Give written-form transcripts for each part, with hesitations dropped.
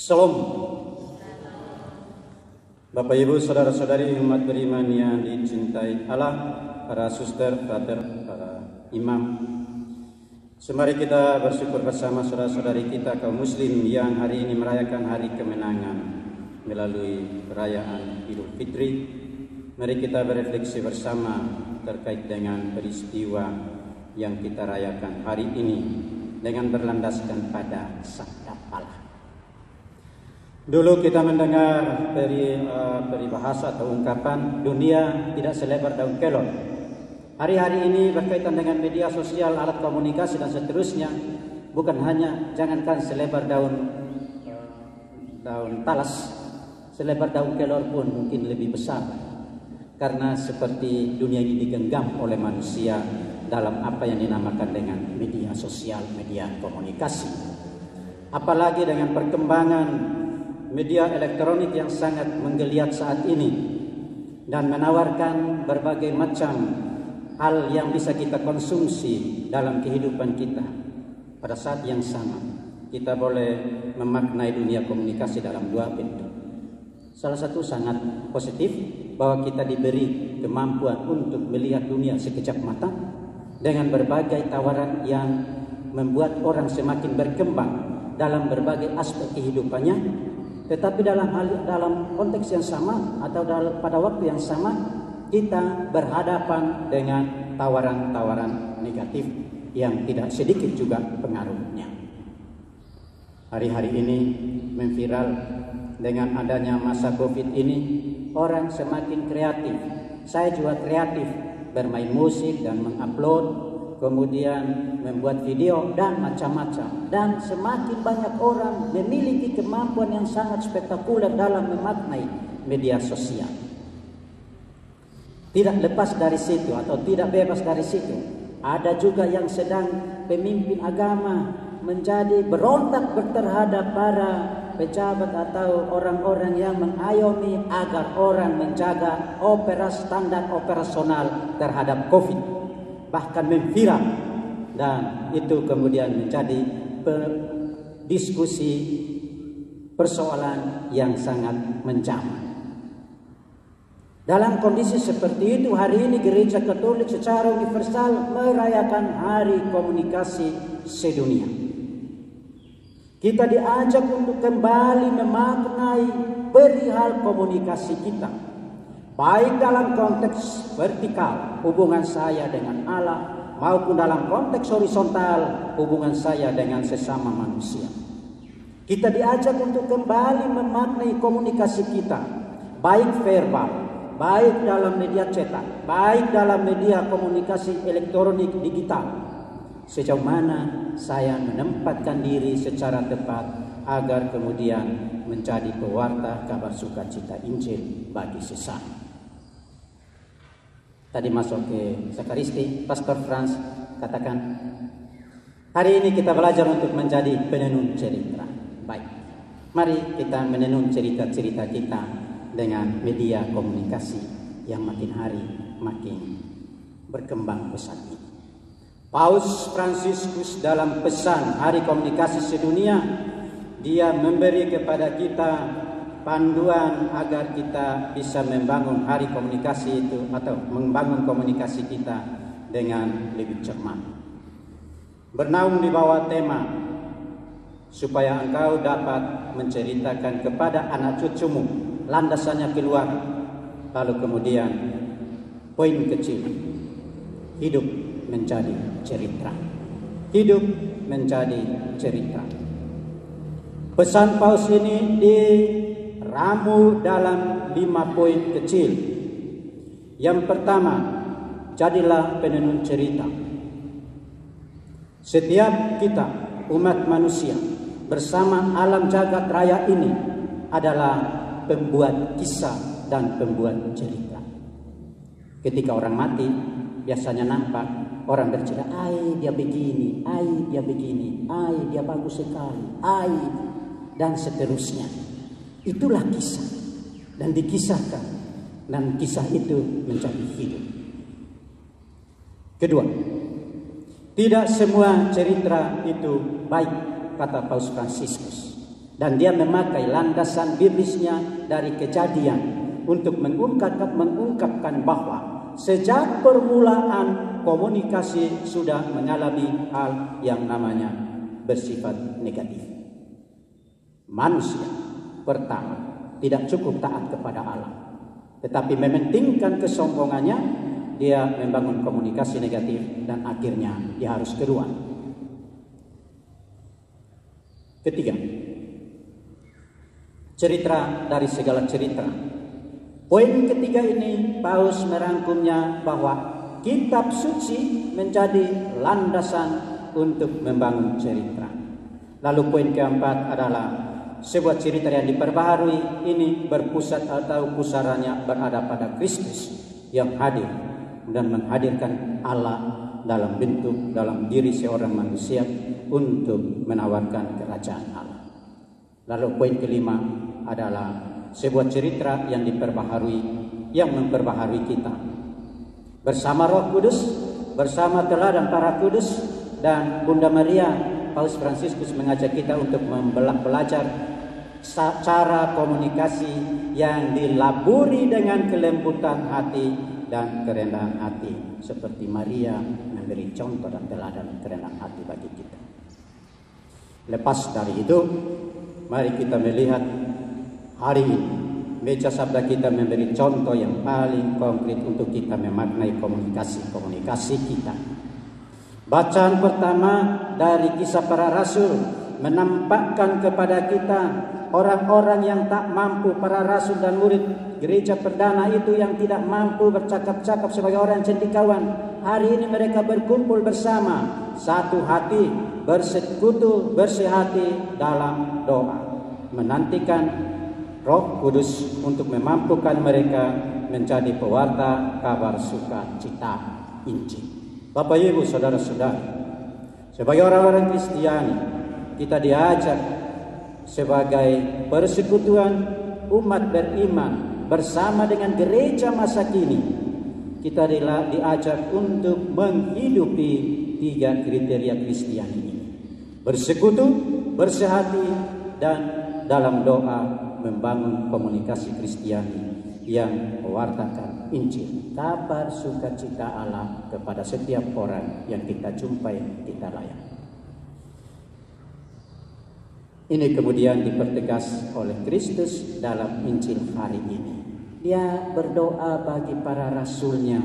Salam. Bapak Ibu, saudara-saudari umat beriman yang dicintai Allah, para suster, frater, para imam. Semari kita bersyukur bersama saudara-saudari kita kaum muslim yang hari ini merayakan hari kemenangan melalui perayaan Idul Fitri. Mari kita berefleksi bersama terkait dengan peristiwa yang kita rayakan hari ini dengan berlandaskan pada sabda Allah. Dulu kita mendengar peribahasa atau ungkapan dunia tidak selebar daun kelor. Hari-hari ini berkaitan dengan media sosial, alat komunikasi dan seterusnya, bukan hanya jangankan selebar daun talas, selebar daun kelor pun mungkin lebih besar. Karena seperti dunia ini digenggam oleh manusia dalam apa yang dinamakan dengan media sosial, media komunikasi. Apalagi dengan perkembangan media elektronik yang sangat menggeliat saat ini dan menawarkan berbagai macam hal yang bisa kita konsumsi dalam kehidupan kita. Pada saat yang sama, kita boleh memaknai dunia komunikasi dalam dua bentuk. Salah satu sangat positif, bahwa kita diberi kemampuan untuk melihat dunia sekejap mata dengan berbagai tawaran yang membuat orang semakin berkembang dalam berbagai aspek kehidupannya. Tetapi dalam konteks yang sama atau pada waktu yang sama, kita berhadapan dengan tawaran-tawaran negatif yang tidak sedikit juga pengaruhnya. Hari-hari ini memviral dengan adanya masa Covid ini, orang semakin kreatif. Saya juga kreatif, bermain musik dan mengupload, kemudian membuat video dan macam-macam. Dan semakin banyak orang memiliki kemampuan yang sangat spektakuler dalam memaknai media sosial. Tidak lepas dari situ atau tidak bebas dari situ, ada juga yang sedang pemimpin agama menjadi berontak terhadap para pejabat atau orang-orang yang mengayomi agar orang menjaga standar operasional terhadap COVID, bahkan memviral, dan itu kemudian menjadi diskusi persoalan yang sangat menjamah. Dalam kondisi seperti itu, hari ini Gereja Katolik secara universal merayakan Hari Komunikasi Sedunia. Kita diajak untuk kembali memaknai perihal komunikasi kita, baik dalam konteks vertikal, hubungan saya dengan Allah, maupun dalam konteks horizontal, hubungan saya dengan sesama manusia. Kita diajak untuk kembali memaknai komunikasi kita, baik verbal, baik dalam media cetak, baik dalam media komunikasi elektronik digital. Sejauh mana saya menempatkan diri secara tepat agar kemudian menjadi pewarta kabar sukacita Injil bagi sesama. Tadi masuk ke Sakaristi, Pastor Franz katakan, hari ini kita belajar untuk menjadi penenun cerita. Baik, mari kita menenun cerita-cerita kita dengan media komunikasi yang makin hari makin berkembang pesat ini. Paus Fransiskus dalam pesan Hari Komunikasi Sedunia, dia memberi kepada kita panduan agar kita bisa membangun hari komunikasi itu atau membangun komunikasi kita dengan lebih cermat. Bernaung di bawah tema, supaya engkau dapat menceritakan kepada anak cucumu, landasannya keluar. Lalu kemudian poin kecil, hidup menjadi cerita. Hidup menjadi cerita. Pesan Paus ini diramu dalam 5 poin kecil. Yang pertama, jadilah penenun cerita. Setiap kita, umat manusia, bersama alam jagat raya ini adalah pembuat kisah dan pembuat cerita. Ketika orang mati, biasanya nampak orang bercerita, dia begini, dia begini, dia bagus sekali, dan seterusnya. Itulah kisah, dan dikisahkan, dan kisah itu menjadi hidup. Kedua, tidak semua cerita itu baik, kata Paus Fransiskus. Dan dia memakai landasan biblisnya dari Kejadian untuk mengungkapkan bahwa sejak permulaan komunikasi sudah mengalami hal yang namanya bersifat negatif. Manusia pertama tidak cukup taat kepada Allah, tetapi mementingkan kesombongannya, dia membangun komunikasi negatif dan akhirnya dia harus keluar. Ketiga, cerita dari segala cerita. Poin ketiga ini Paulus merangkumnya bahwa kitab suci menjadi landasan untuk membangun cerita. Lalu poin keempat adalah sebuah cerita yang diperbaharui ini berpusat atau pusarannya berada pada Kristus yang hadir dan menghadirkan Allah dalam bentuk dalam diri seorang manusia untuk menawarkan kerajaan Allah. Lalu poin kelima adalah sebuah cerita yang diperbaharui, yang memperbaharui kita bersama Roh Kudus, bersama teladan para kudus dan Bunda Maria. Paus Fransiskus mengajak kita untuk belajar cara komunikasi yang dilaburi dengan kelembutan hati dan kerendahan hati, seperti Maria memberi contoh dan teladan kerendahan hati bagi kita. Lepas dari itu, mari kita melihat hari ini Meja Sabda kita memberi contoh yang paling konkret untuk kita memaknai komunikasi kita. Bacaan pertama dari Kisah Para Rasul menampakkan kepada kita orang-orang yang tak mampu, para rasul dan murid gereja perdana itu yang tidak mampu bercakap-cakap sebagai orang cendekiawan. Hari ini mereka berkumpul bersama, satu hati, bersekutu, bersehati dalam doa, menantikan Roh Kudus untuk memampukan mereka menjadi pewarta kabar sukacita Injil. Bapak Ibu saudara-saudari, sebagai orang-orang Kristiani, kita diajak sebagai persekutuan umat beriman bersama dengan gereja masa kini, kita diajak untuk menghidupi 3 kriteria Kristiani ini: bersekutu, bersehati, dan dalam doa membangun komunikasi Kristiani yang mewartakan Injil, kabar sukacita Allah kepada setiap orang yang kita jumpai, kita layani. Ini kemudian dipertegas oleh Kristus dalam Injil hari ini. Dia berdoa bagi para rasulnya.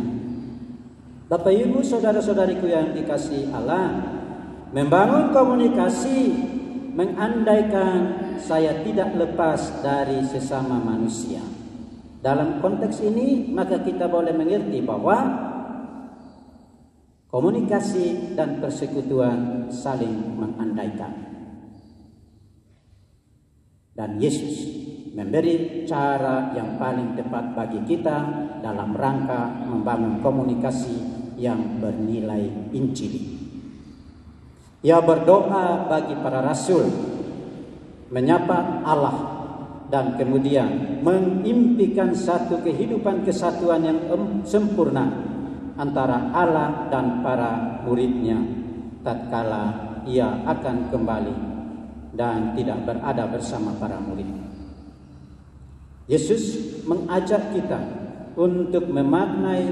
Bapak Ibu saudara-saudariku yang dikasihi Allah, membangun komunikasi mengandaikan saya tidak lepas dari sesama manusia. Dalam konteks ini maka kita boleh mengerti bahwa komunikasi dan persekutuan saling mengandaikan. Dan Yesus memberi cara yang paling tepat bagi kita dalam rangka membangun komunikasi yang bernilai Injil. Ia berdoa bagi para rasul, menyapa Allah, dan kemudian mengimpikan satu kehidupan kesatuan yang sempurna antara Allah dan para muridnya tatkala ia akan kembali dan tidak berada bersama para murid. Yesus mengajak kita untuk memaknai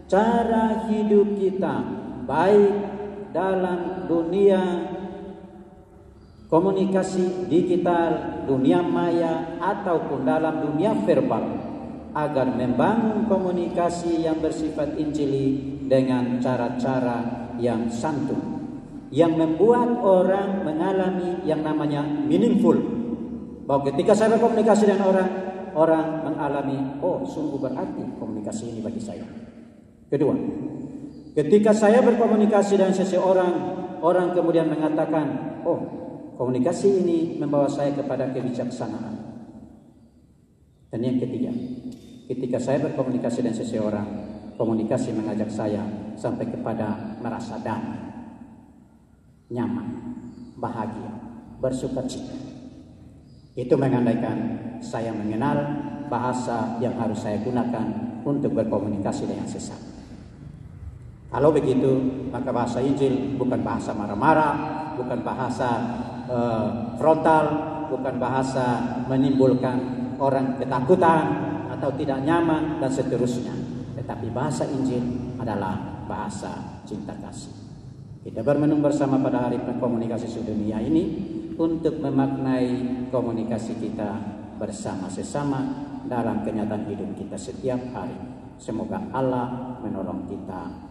cara hidup kita, baik dalam dunia komunikasi digital, dunia maya, ataupun dalam dunia verbal, agar membangun komunikasi yang bersifat Injili dengan cara-cara yang santun, yang membuat orang mengalami yang namanya meaningful. Bahwa ketika saya berkomunikasi dengan orang, orang mengalami, oh sungguh berarti komunikasi ini bagi saya. Kedua, ketika saya berkomunikasi dengan seseorang, orang kemudian mengatakan, oh komunikasi ini membawa saya kepada kebijaksanaan. Dan yang ketiga, ketika saya berkomunikasi dengan seseorang, komunikasi mengajak saya sampai kepada merasa damai, nyaman, bahagia, bersukacita. Itu mengandaikan saya mengenal bahasa yang harus saya gunakan untuk berkomunikasi dengan sesama. Kalau begitu, maka bahasa Injil bukan bahasa marah-marah, bukan bahasa frontal, bukan bahasa menimbulkan orang ketakutan atau tidak nyaman dan seterusnya. Tetapi bahasa Injil adalah bahasa cinta kasih. Kita bermenung bersama pada hari komunikasi sedunia ini untuk memaknai komunikasi kita bersama sesama dalam kenyataan hidup kita setiap hari. Semoga Allah menolong kita.